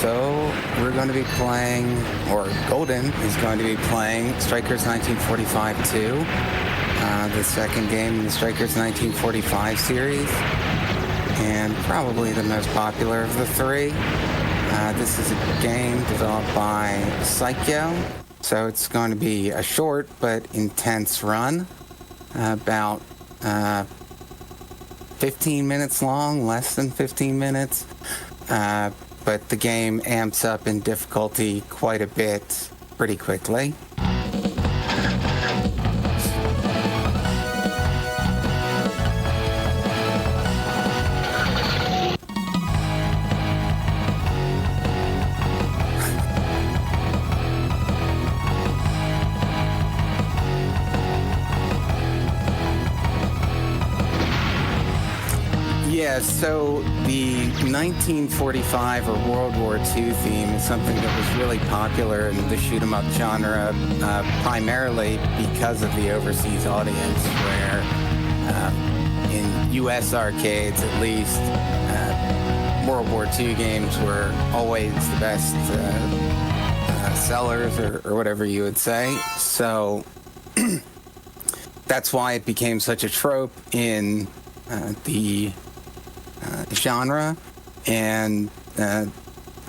So we're going to be playing, or Golden is going to be playing Strikers 1945-2, the second game in the Strikers 1945 series, and probably the most popular of the three. This is a game developed by Psycho, so it's going to be a short but intense run, about 15 minutes long, less than 15 minutes. But the game amps up in difficulty quite a bit pretty quickly. Yeah, so the 1945 or World War II theme is something that was really popular in the shoot-'em-up genre, primarily because of the overseas audience, where in U.S. arcades, at least, World War II games were always the best sellers, or whatever you would say. So that's why it became such a trope in the genre, and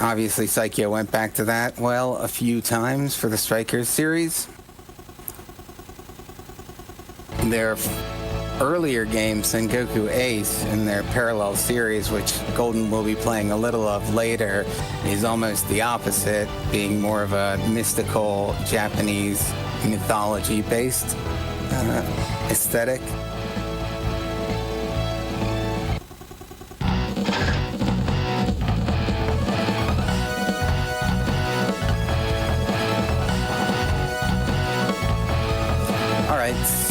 obviously Psycho went back to that, well, a few times for the Strikers series. Their earlier game, Sengoku Ace, in their parallel series, which Golden will be playing a little of later, is almost the opposite, being more of a mystical Japanese mythology-based aesthetic.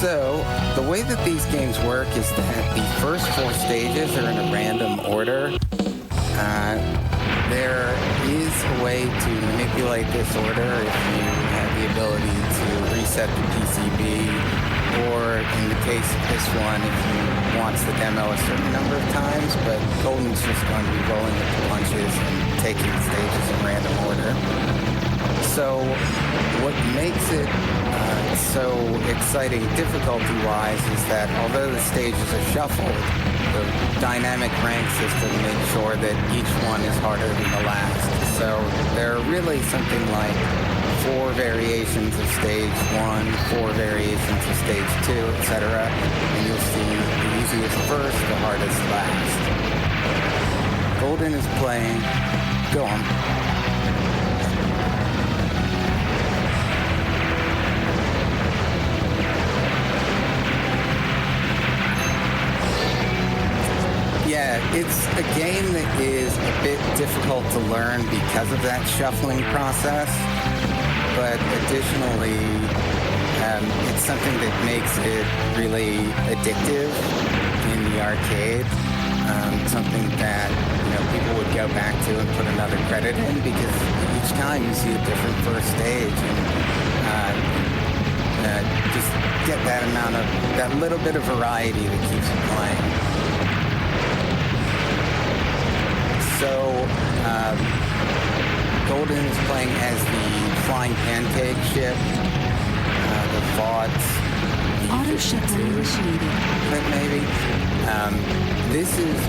So, the way that these games work is that the first 4 stages are in a random order. There is a way to manipulate this order if you have the ability to reset the PCB, or in the case of this one, if you want the demo a certain number of times, but Golden's just going to be rolling with the punches and taking the stages in random order. So, what makes it so exciting difficulty-wise is that although the stages are shuffled, the dynamic rank system makes sure that each one is harder than the last. So there are really something like 4 variations of stage 1, 4 variations of stage 2, etc. And you'll see the easiest first, the hardest last. Golden is playing. Go on. Yeah, it's a game that is a bit difficult to learn because of that shuffling process, but additionally, it's something that makes it really addictive in the arcade, something that, people would go back to and put another credit in, because each time you see a different first stage, and just get that little bit of variety that keeps you playing. So, Golden is playing as the Flying Pancake ship, the VODs. Auto shutdown initiated. Maybe. This is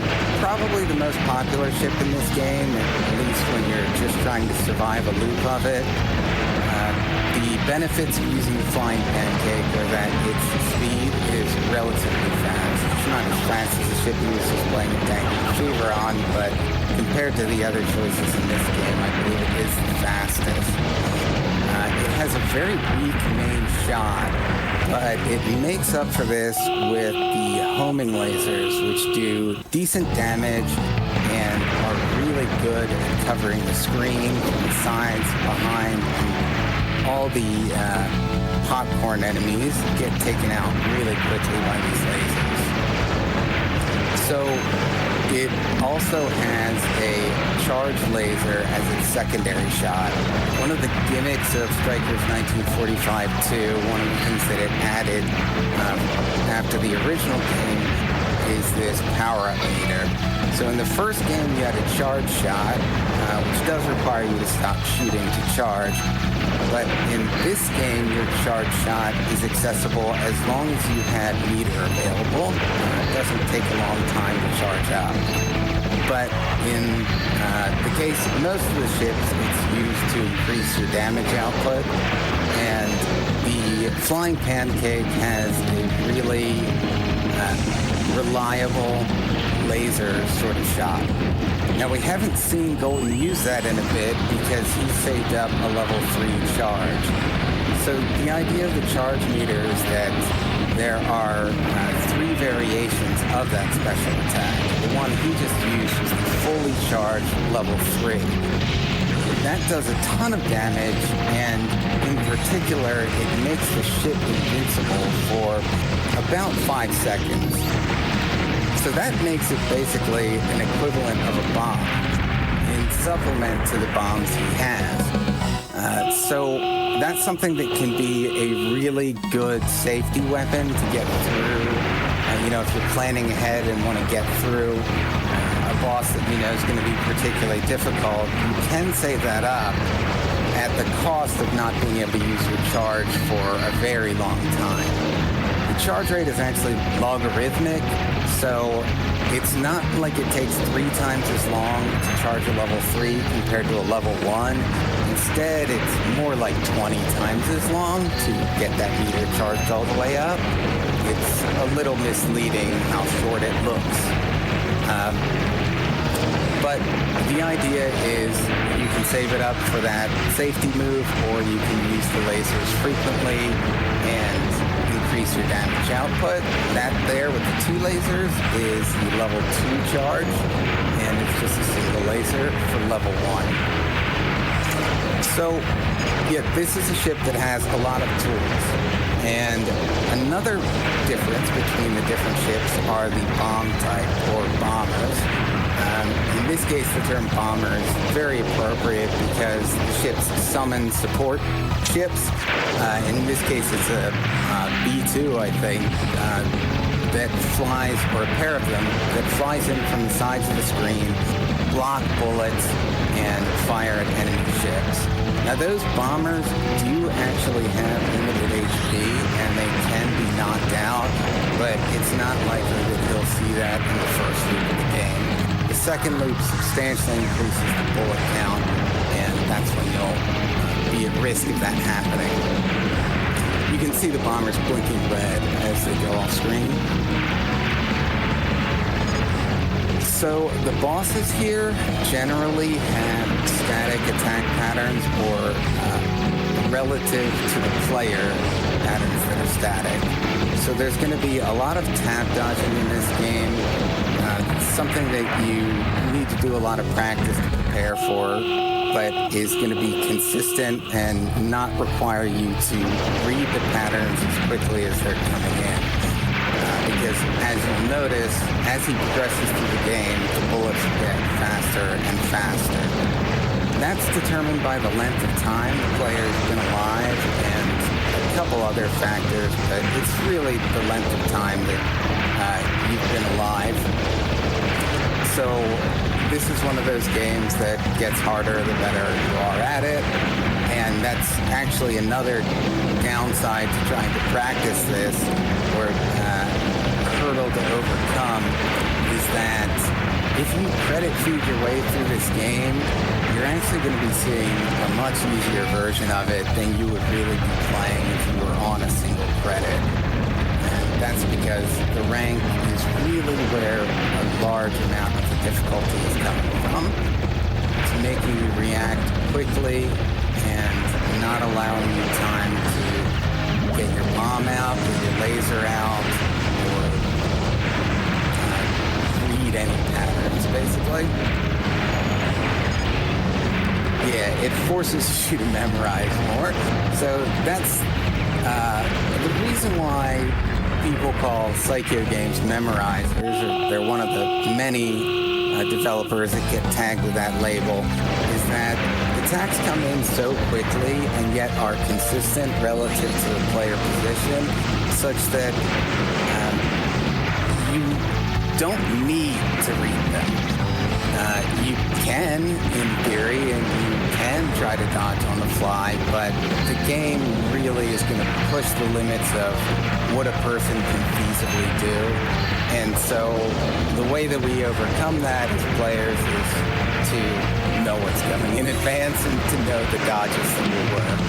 probably the most popular ship in this game, at least when you're just trying to survive a loop of it. The benefits of using the Flying Pancake are that its speed is relatively fast. It's not as fast as the ship you was just playing a tank fever on, but compared to the other choices in this game, I believe it is the fastest. It has a very weak main shot, but it makes up for this with the homing lasers, which do decent damage and are really good at covering the screen from the sides, behind, and all the popcorn enemies get taken out really quickly by these lasers. So it also has a charged laser as its secondary shot. One of the gimmicks of Strikers 1945-2, one of the things that it added after the original game, is this power-up meter. So in the first game, you had a charge shot, which does require you to stop shooting to charge. But in this game, your charge shot is accessible as long as you had meter available. It doesn't take a long time to charge up. But in the case of most of the ships, it's used to increase your damage output. And the Flying Pancake has a really reliable laser sort of shot. Now, we haven't seen Golden use that in a bit because he saved up a level 3 charge. So the idea of the charge meter is that there are 3 variations of that special attack. The one he just used was the fully charged level 3. That does a ton of damage, and in particular, it makes the ship invincible for about 5 seconds. So that makes it basically an equivalent of a bomb in supplement to the bombs he has. So that's something that can be a really good safety weapon to get through. If you're planning ahead and want to get through a boss that you know is going to be particularly difficult, you can save that up at the cost of not being able to use your charge for a very long time. The charge rate is actually logarithmic, so it's not like it takes 3 times as long to charge a level 3 compared to a level 1. Instead, it's more like 20 times as long to get that meter charged all the way up. It's a little misleading how short it looks. But the idea is you can save it up for that safety move, or you can use the lasers frequently and increase your damage output. That there with the 2 lasers is the level 2 charge, and it's just a single laser for level 1. So, yeah, this is a ship that has a lot of tools. And another difference between the different ships are the bomb type, or bombers. In this case, the term bomber is very appropriate because the ships summon support ships. And in this case, it's a B-2, I think, that flies, or a pair of them, that flies in from the sides of the screen, block bullets, and fire at enemy ships. Now, those bombers do actually have limited HP, and they can be knocked out, but it's not likely that you'll see that in the first loop of the game. The second loop substantially increases the bullet count, and that's when you'll be at risk of that happening. You can see the bombers blinking red as they go off screen. So the bosses here generally have static attack patterns, or relative to the player patterns that are static. So there's going to be a lot of tap dodging in this game. Something that you need to do a lot of practice to prepare for, but is going to be consistent and not require you to read the patterns as quickly as they're coming in. Because as you'll notice, as he progresses through the game, the bullets get faster and faster. That's determined by the length of time the player's been alive and a couple other factors, but it's really the length of time that you've been alive. So this is one of those games that gets harder the better you are at it, and that's actually another downside to trying to practice this, or hurdle to overcome, is that if you credit feed your way through this game, you're actually going to be seeing a much easier version of it than you would really be playing if you were on a single credit. That's because the rank is really where a large amount of the difficulty is coming from. It's making you react quickly and not allowing you time to get your bomb out, get your laser out, or read any patterns, basically. Yeah, it forces you to memorize more. So that's the reason why people call Psycho games memorizers, or they're one of the many developers that get tagged with that label, is that attacks come in so quickly and yet are consistent relative to the player position, such that you don't need to read them. You can, in theory, try to dodge on the fly, but the game really is going to push the limits of what a person can feasibly do. And so the way that we overcome that as players is to know what's coming in advance and to know the dodges that will work.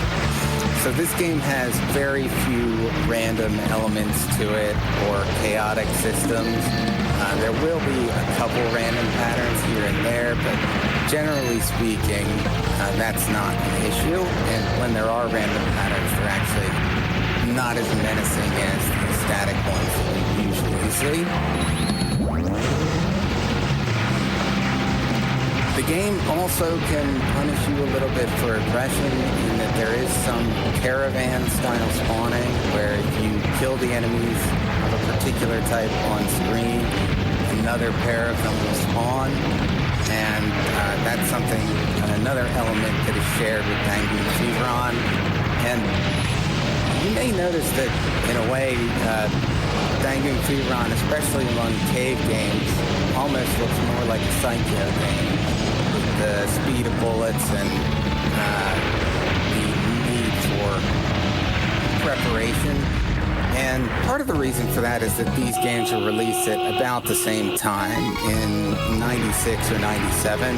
So this game has very few random elements to it or chaotic systems. There will be a couple random patterns here and there, but generally speaking, that's not an issue. And when there are random patterns, they're actually not as menacing as the static ones that we usually see. The game also can punish you a little bit for aggression in that there is some caravan-style spawning where if you kill the enemies of a particular type on screen, another pair of them will spawn, and that's something, another element that is shared with Dangun Feveron. And you may notice that, in a way, Dangun Feveron, especially among cave games, almost looks more like a Psycho game. The speed of bullets and the need for preparation. And part of the reason for that is that these games were released at about the same time in 96 or 97.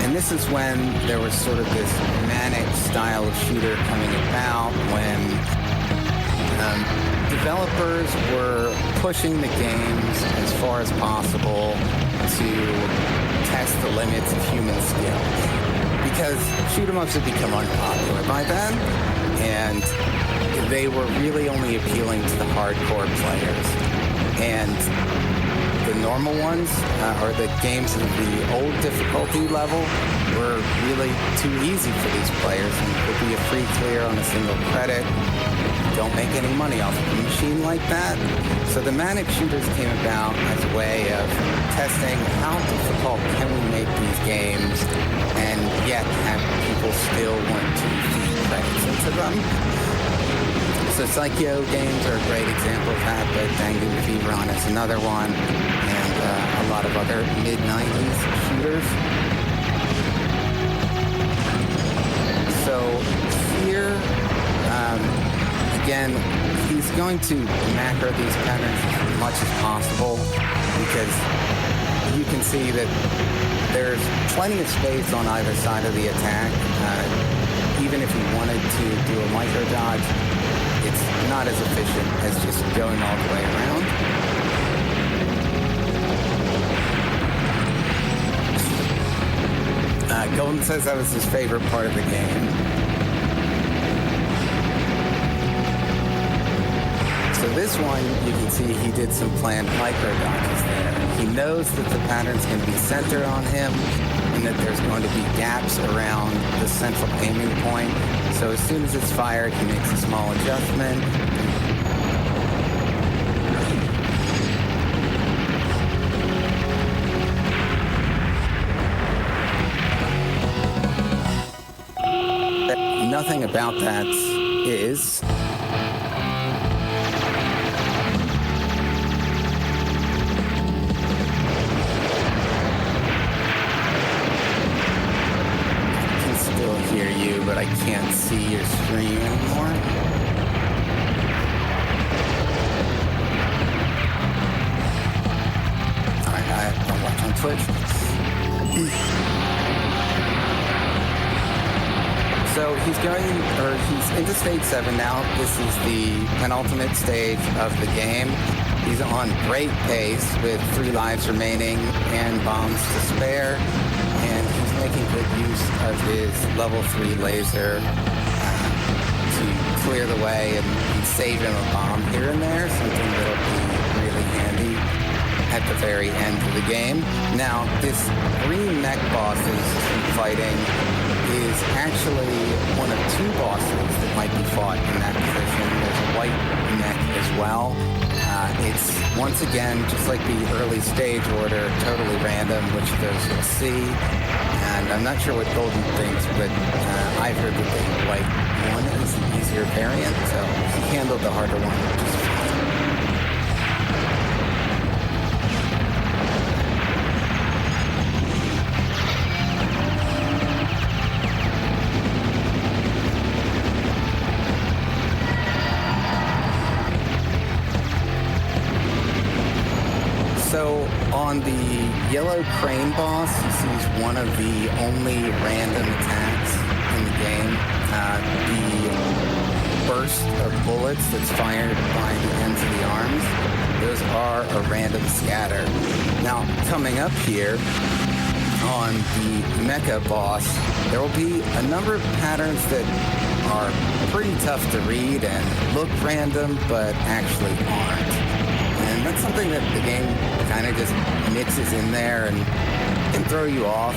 And this is when there was sort of this manic style of shooter coming about when developers were pushing the games as far as possible to test the limits of human skill, because shoot-em-ups had become unpopular by then, and they were really only appealing to the hardcore players. And the normal ones, or the games of the old difficulty level, were really too easy for these players, and it would be a free clear on a single credit. Don't make any money off of a machine like that. So the manic shooters came about as a way of testing how difficult can we make these games and yet have people still want to feed credits into them. So Psycho games are a great example of that, but Dangun Feveron is another one, and a lot of other mid-90s shooters. So here, again, he's going to macro these patterns as much as possible because you can see that there's plenty of space on either side of the attack. Even if you wanted to do a micro dodge, it's not as efficient as just going all the way around. Golden says that was his favorite part of the game. So this one, you can see he did some planned micro dodges there. He knows that the pattern's going to be centered on him and that there's going to be gaps around the central aiming point. So as soon as it's fired, he makes a small adjustment. Nothing about that is. Hear you, but I can't see your screen anymore. Alright, I'll watch on Twitch. So he's into stage 7 now. This is the penultimate stage of the game. He's on great pace with 3 lives remaining and bombs to spare. And he's making good use of his level 3 laser to clear the way and save him a bomb here and there, something that'll be really handy at the very end of the game. Now, this green mech boss he's fighting is actually one of 2 bosses that might be fought in that position. There's a white mech as well. It's, once again, just like the early stage order, totally random, which of those you'll see. And I'm not sure what Golden thinks, but I've heard that the white one is the easier variant, so he handled the harder one just fine. On the yellow crane boss, he sees one of the only random attacks in the game. The burst of bullets that's fired by the ends of the arms, those are a random scatter. Now, coming up here on the mecha boss, there will be a number of patterns that are pretty tough to read and look random, but actually aren't. And that's something that the game kind of just mixes in there and can throw you off.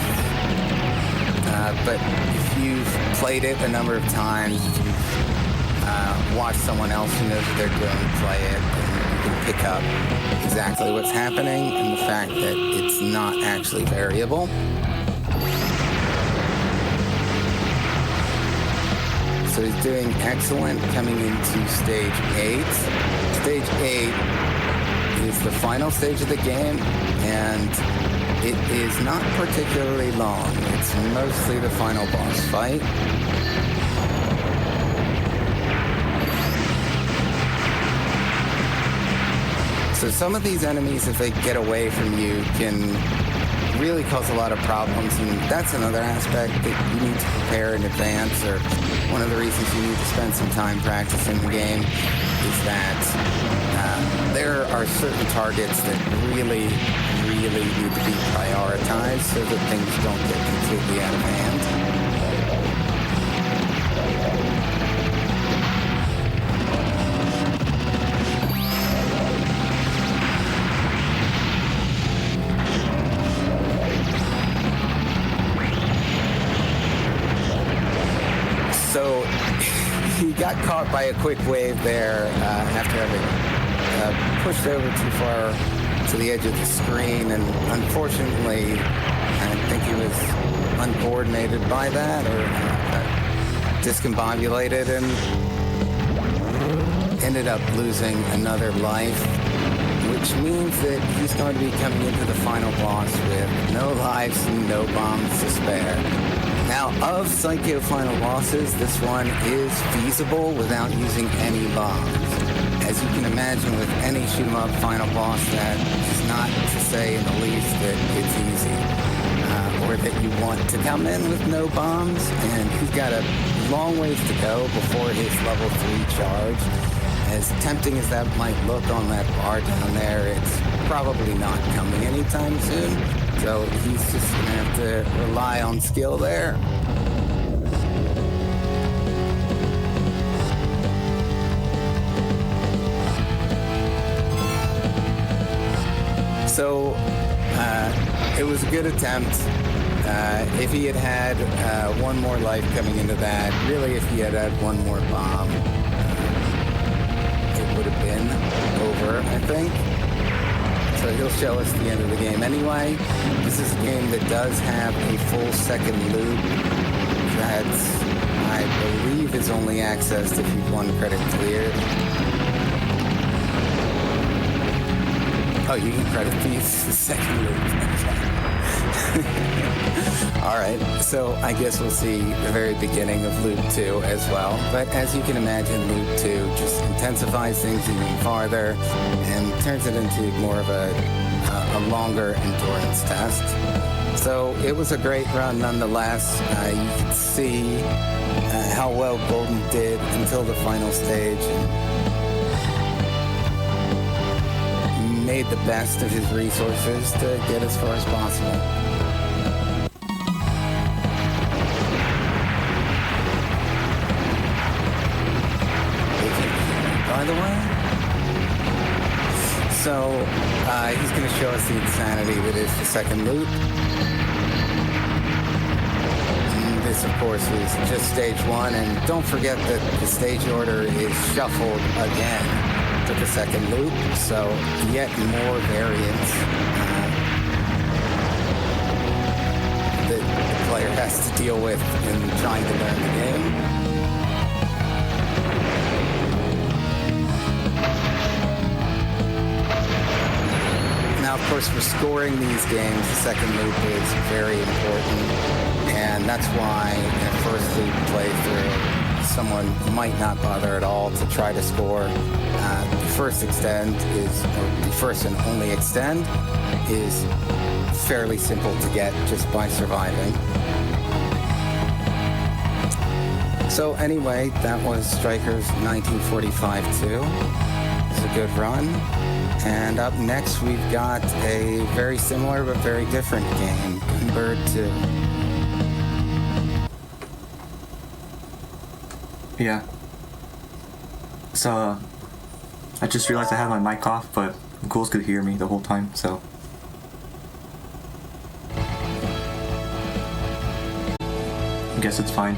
But if you've played it a number of times, if you've watched someone else who knows what they're doing play it, then you can pick up exactly what's happening and the fact that it's not actually variable. So he's doing excellent coming into stage 8. Stage 8 is the final stage of the game, and it is not particularly long. It's mostly the final boss fight. So some of these enemies, if they get away from you, can really cause a lot of problems, and that's another aspect that you need to prepare in advance, or one of the reasons you need to spend some time practicing the game is that there are certain targets that really need to be prioritized so that things don't get completely out of hand. So he got caught by a quick wave there after having pushed over too far to the edge of the screen, and unfortunately, I think he was uncoordinated by that or discombobulated and ended up losing another life, which means that he's going to be coming into the final boss with no lives and no bombs to spare. Now, of Psycho final bosses, this one is feasible without using any bombs. As you can imagine, with any shoot-'em-up final boss, that is not to say in the least that it's easy, or that you want to come in with no bombs, and he's got a long ways to go before his level 3 charge. As tempting as that might look on that bar down there, it's probably not coming anytime soon. So he's just going to have to rely on skill there. So it was a good attempt. If he had had one more life coming into that, really if he had had one more bomb, it would have been over, I think. So he'll show us the end of the game anyway. This is a game that does have a full second loop that I believe is only accessed if you've one credit cleared. Oh, you can credit these the second loop. All right, so I guess we'll see the very beginning of Loop 2 as well. But as you can imagine, Loop 2 just intensifies things even farther and turns it into more of a longer endurance test. So it was a great run nonetheless. You could see how well Golden did until the final stage. And made the best of his resources to get as far as possible. By the way, so he's going to show us the insanity that is the second loop. And this, of course, is just stage 1, and don't forget that the stage order is shuffled again to the second loop, so yet more variants that the player has to deal with in trying to learn the game. Now, of course, for scoring these games, the second loop is very important, and that's why in a first loop playthrough, someone might not bother at all to try to score. The first extend is, or the first and only extend is fairly simple to get just by surviving. So anyway, that was Striker's 1945-2. It's a good run. And up next, we've got a very similar but very different game, Gunbird 2. Yeah. So, I just realized I had my mic off, but Ghouls could hear me the whole time, so. I guess it's fine.